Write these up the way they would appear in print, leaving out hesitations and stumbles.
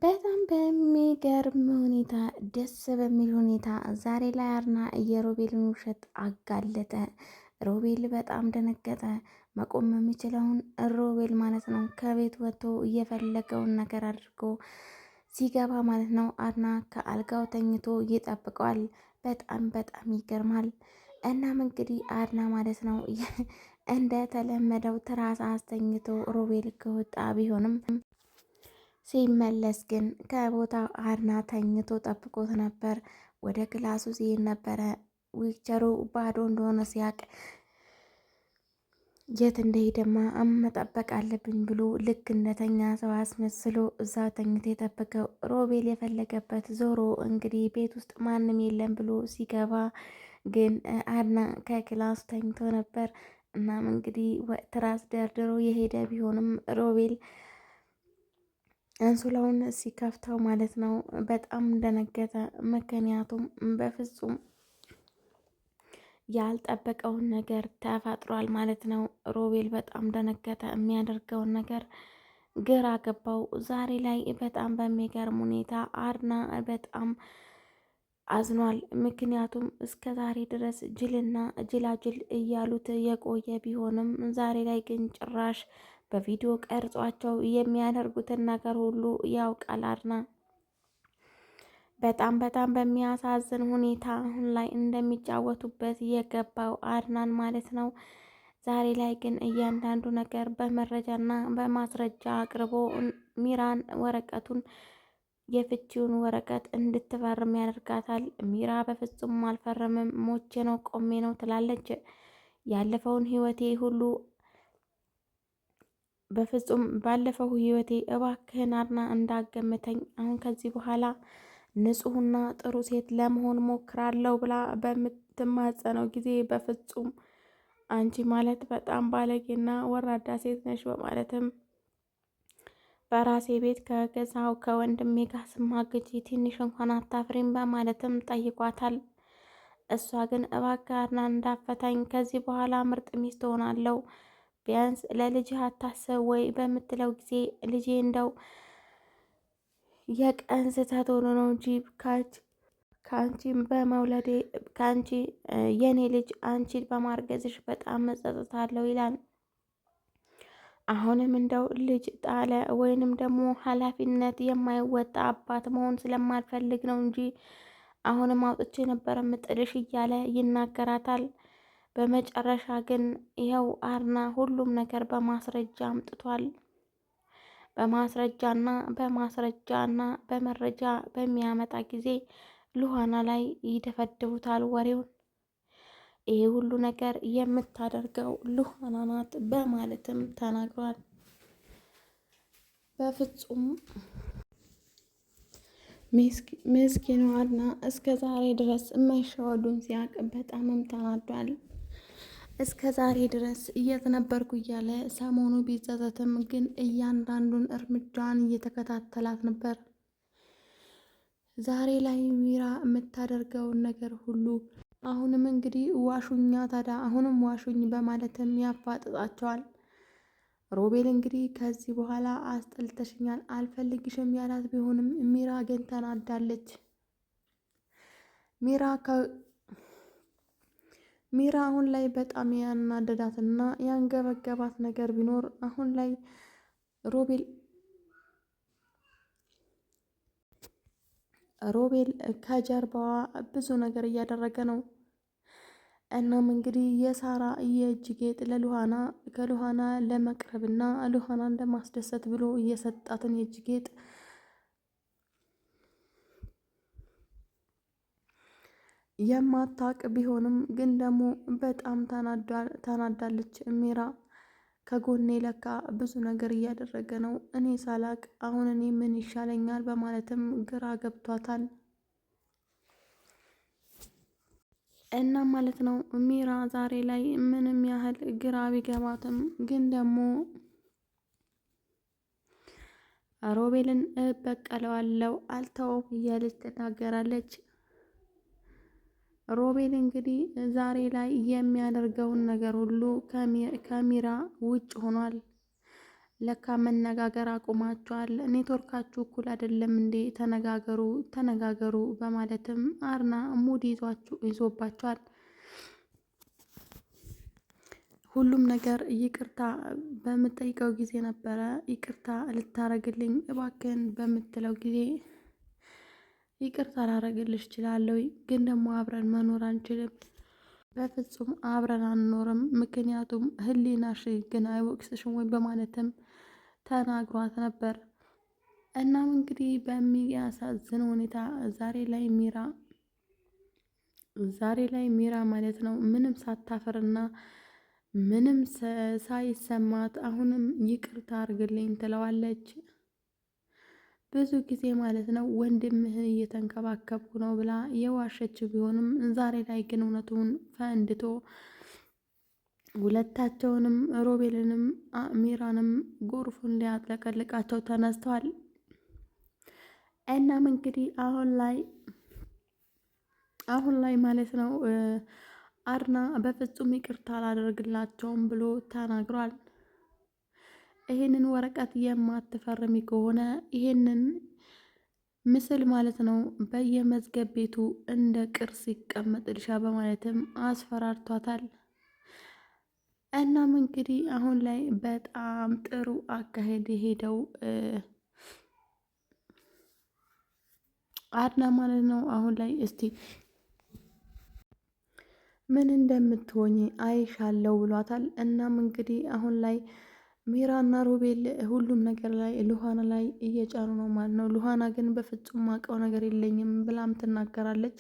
በጣም በሚገርም ሁኔታ ደስ በሚል ሁኔታ ዛሬ ላይ አርና የሮቤልን ውሸት አጋለጠ። ሮቤል በጣም ደነገጠ። መቆም የሚችለውን ሮቤል ማለት ነው ከቤት ወጥቶ እየፈለገውን ነገር አድርጎ ሲገባ ማለት ነው አርና ከአልጋው ተኝቶ ይጠብቀዋል። በጣም ይገርማል። እናም እንግዲህ አርና ማለት ነው እንደተለመደው ትራስ አስተኝቶ ሮቤል ከወጣ ቢሆንም ሲመለስ ግን ከቦታው አድና ተኝቶ ጠብቆት ነበር። ወደ ክላሱ ሲሄድ ነበረ ዊልቸሩ ባዶ እንደሆነ ሲያቅ የት እንደሄደማ መጠበቅ አለብኝ ብሎ ልክ እንደተኛ ሰው አስመስሎ እዛ ተኝቶ የጠበቀው ሮቤል የፈለገበት ዞሮ እንግዲህ ቤት ውስጥ ማንም የለም ብሎ ሲገባ ግን አድና ከክላሱ ተኝቶ ነበር። እናም እንግዲህ ትራስ ደርድሮ የሄደ ቢሆንም ሮቤል አንሶላውን ሲከፍተው ማለት ነው በጣም እንደነገጠ። ምክንያቱም በፍጹም ያልጠበቀውን ነገር ተፈጥሯል ማለት ነው። ሮቤል በጣም ደነገጠ። የሚያደርገውን ነገር ግራ ገባው። ዛሬ ላይ በጣም በሚገርም ሁኔታ አድና በጣም አዝኗል። ምክንያቱም እስከ ዛሬ ድረስ ጅልና ጅላጅል እያሉት የቆየ ቢሆንም ዛሬ ላይ ግን ጭራሽ በቪዲዮ ቀርጿቸው የሚያደርጉትን ነገር ሁሉ ያውቃል አድና። በጣም በሚያሳዝን ሁኔታ አሁን ላይ እንደሚጫወቱበት የገባው አድናን ማለት ነው። ዛሬ ላይ ግን እያንዳንዱ ነገር በመረጃና በማስረጃ አቅርቦ ሚራን ወረቀቱን የፍቺውን ወረቀት እንድትፈርም ያደርጋታል። ሚራ በፍጹም አልፈረምም፣ ሞቼ ነው ቆሜ ነው ትላለች። ያለፈውን ህይወቴ ሁሉ በፍጹም ባለፈው ህይወቴ እባክህን አድና እንዳገምተኝ፣ አሁን ከዚህ በኋላ ንጹህና ጥሩ ሴት ለመሆን ሞክራለሁ ብላ በምትማጸነው ጊዜ በፍጹም አንቺ ማለት በጣም ባለጌና ወራዳ ሴት ነሽ በማለትም በራሴ ቤት ከገዛው ከወንድሜ ጋር ስማግጪ ትንሽ እንኳን አታፍሪም በማለትም ጠይቋታል። እሷ ግን እባክህ አድናን እንዳፈታኝ፣ ከዚህ በኋላ ምርጥ ሚስት ሆናለሁ፣ ቢያንስ ለልጅህ አታስብ ወይ በምትለው ጊዜ ልጄ እንደው የቀን ስህተት ሆኖ ነው እንጂ ከአንቺም በመውለዴ ከአንቺ የኔ ልጅ አንቺ በማርገዝሽ በጣም መጸጸታለሁ ይላል። አሁንም እንደው ልጅ ጣለ ወይንም ደግሞ ኃላፊነት የማይወጣ አባት መሆን ስለማልፈልግ ነው እንጂ አሁንም አውጥቼ ነበር ምጥልሽ እያለ ይናገራታል። በመጨረሻ ግን ይኸው አድና ሁሉም ነገር በማስረጃ አምጥቷል። በማስረጃና በመረጃ በሚያመጣ ጊዜ ሉሃና ላይ ይደፈድቡታል ወሬውን። ይሄ ሁሉ ነገር የምታደርገው ሉሃና ናት በማለትም ተናግሯል። በፍጹም ምስኪኗ አድና እስከ ዛሬ ድረስ መሸወዱን ሲያቅ በጣምም ተናዷል። እስከ ዛሬ ድረስ የት ነበርኩ እያለ ሰሞኑ ቢጸጸትም ግን እያንዳንዱን እርምጃን እየተከታተላት ነበር። ዛሬ ላይ ሚራ የምታደርገውን ነገር ሁሉ አሁንም እንግዲህ ዋሹኛ ታዲያ አሁንም ዋሹኝ በማለትም ያፋጥጣቸዋል። ሮቤል እንግዲህ ከዚህ በኋላ አስጠልተሽኛል አልፈልግሽም ያላት ቢሆንም ሚራ ግን ተናዳለች። ሚራ አሁን ላይ በጣም ያናደዳትና ያንገበገባት ነገር ቢኖር አሁን ላይ ሮቤል ከጀርባዋ ብዙ ነገር እያደረገ ነው። እናም እንግዲህ የሳራ የእጅ ጌጥ ከሉሃና ለመቅረብና ሉሃናን ለማስደሰት ብሎ እየሰጣትን የእጅ ጌጥ የማታቅ ቢሆንም ግን ደግሞ በጣም ታናዳለች። ሚራ ከጎኔ ለካ ብዙ ነገር እያደረገ ነው፣ እኔ ሳላቅ አሁን እኔ ምን ይሻለኛል በማለትም ግራ ገብቷታል። እና ማለት ነው ሚራ ዛሬ ላይ ምንም ያህል ግራ ቢገባትም ግን ደግሞ ሮቤልን እበቀለዋለሁ አልተውም እያለች ትናገራለች። ሮቤል እንግዲህ ዛሬ ላይ የሚያደርገውን ነገር ሁሉ ከሚራ ውጭ ሆኗል። ለካ መነጋገር አቁማችኋል፣ ኔትወርካችሁ እኩል አይደለም እንዴ? ተነጋገሩ ተነጋገሩ በማለትም አርና ሙድ ይዞባቸዋል። ሁሉም ነገር ይቅርታ በምጠይቀው ጊዜ ነበረ ይቅርታ ልታረግልኝ እባክህን በምትለው ጊዜ ይቅርታ ላረግልሽ እችላለሁ፣ ግን ደግሞ አብረን መኖር አንችልም። በፍጹም አብረን አንኖርም፣ ምክንያቱም ህሊናሽ ግን አይወቅስሽም ወይ በማለትም ተናግሯት ነበር። እናም እንግዲህ በሚያሳዝን ሁኔታ ዛሬ ላይ ሚራ ማለት ነው ምንም ሳታፍርና ምንም ሳይሰማት አሁንም ይቅርታ አርግልኝ ትለዋለች። ብዙ ጊዜ ማለት ነው ወንድምህን እየተንከባከብኩ ነው ብላ የዋሸች ቢሆንም ዛሬ ላይ ግን እውነቱን ፈንድቶ ሁለታቸውንም ሮቤልንም ሚራንም ጎርፉን ሊያጥለቀልቃቸው ተነስተዋል። እናም እንግዲህ አሁን ላይ ማለት ነው አድና በፍጹም ይቅርታ አላደርግላቸውም ብሎ ተናግሯል። ይሄንን ወረቀት የማትፈርሚ ከሆነ ይሄንን ምስል ማለት ነው በየመዝገብ ቤቱ እንደ ቅርስ ይቀመጥልሻ በማለትም አስፈራርቷታል። እናም እንግዲህ አሁን ላይ በጣም ጥሩ አካሄድ የሄደው አድና ማለት ነው። አሁን ላይ እስቲ ምን እንደምትሆኝ አይሻለው ብሏታል። እናም እንግዲህ አሁን ላይ ሚራና ሮቤል ሁሉም ነገር ላይ ሉሃና ላይ እየጫኑ ነው ማለት ነው። ሉሃና ግን በፍጹም ማውቀው ነገር የለኝም ብላም ትናገራለች።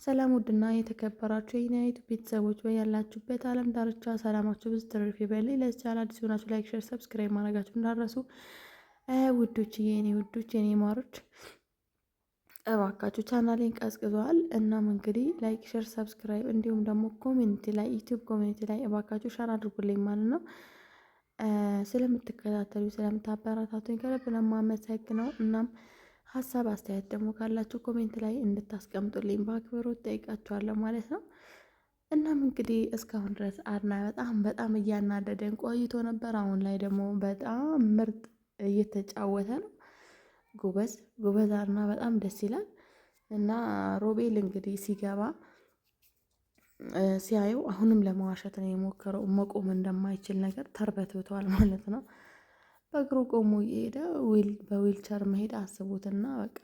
ሰላም ውድና የተከበራችሁ የዩናይት ቤተሰቦች ያላችሁበት ዓለም ዳርቻ ሰላማችሁ ብዙ ትርፍ ይበል። ለዚህ ቻናል አዲስ ሆናችሁ ላይክ፣ ሼር፣ ሰብስክራይብ ማድረጋችሁ እንዳትረሱ ውዶች፣ የኔ ውዶች፣ የኔ ማሮች እባካችሁ ቻናሌን ቀዝቅዘዋል። እናም እንግዲህ ላይክ፣ ሼር፣ ሰብስክራይብ እንዲሁም ደግሞ ኮሜንት ላይ ዩቲዩብ ኮሜንት ላይ እባካችሁ ሸር አድርጉልኝ ማለት ነው። ስለምትከታተሉ ስለምታበረታቱኝ ከልብ ለማመሰግነው። እናም ሀሳብ አስተያየት ደግሞ ካላችሁ ኮሜንት ላይ እንድታስቀምጡልኝ በአክብሮት ጠይቃችኋለሁ ማለት ነው። እናም እንግዲህ እስካሁን ድረስ አድና በጣም እያናደደን ቆይቶ ነበር። አሁን ላይ ደግሞ በጣም ምርጥ እየተጫወተ ነው። ጎበዝ አድና በጣም ደስ ይላል። እና ሮቤል እንግዲህ ሲገባ ሲያየው አሁንም ለመዋሸት ነው የሞከረው። መቆም እንደማይችል ነገር ተርበትብተዋል ማለት ነው። በእግሩ ቆሞ እየሄደ በዊልቸር መሄድ አስቡትና በቃ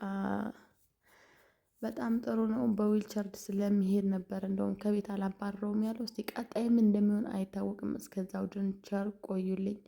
በጣም ጥሩ ነው። በዊልቸር ስለሚሄድ ነበር እንደውም ከቤት አላባረውም ያለው። እስቲ ቀጣይም እንደሚሆን አይታወቅም። እስከዛው ድረስ ቸር ቆዩልኝ።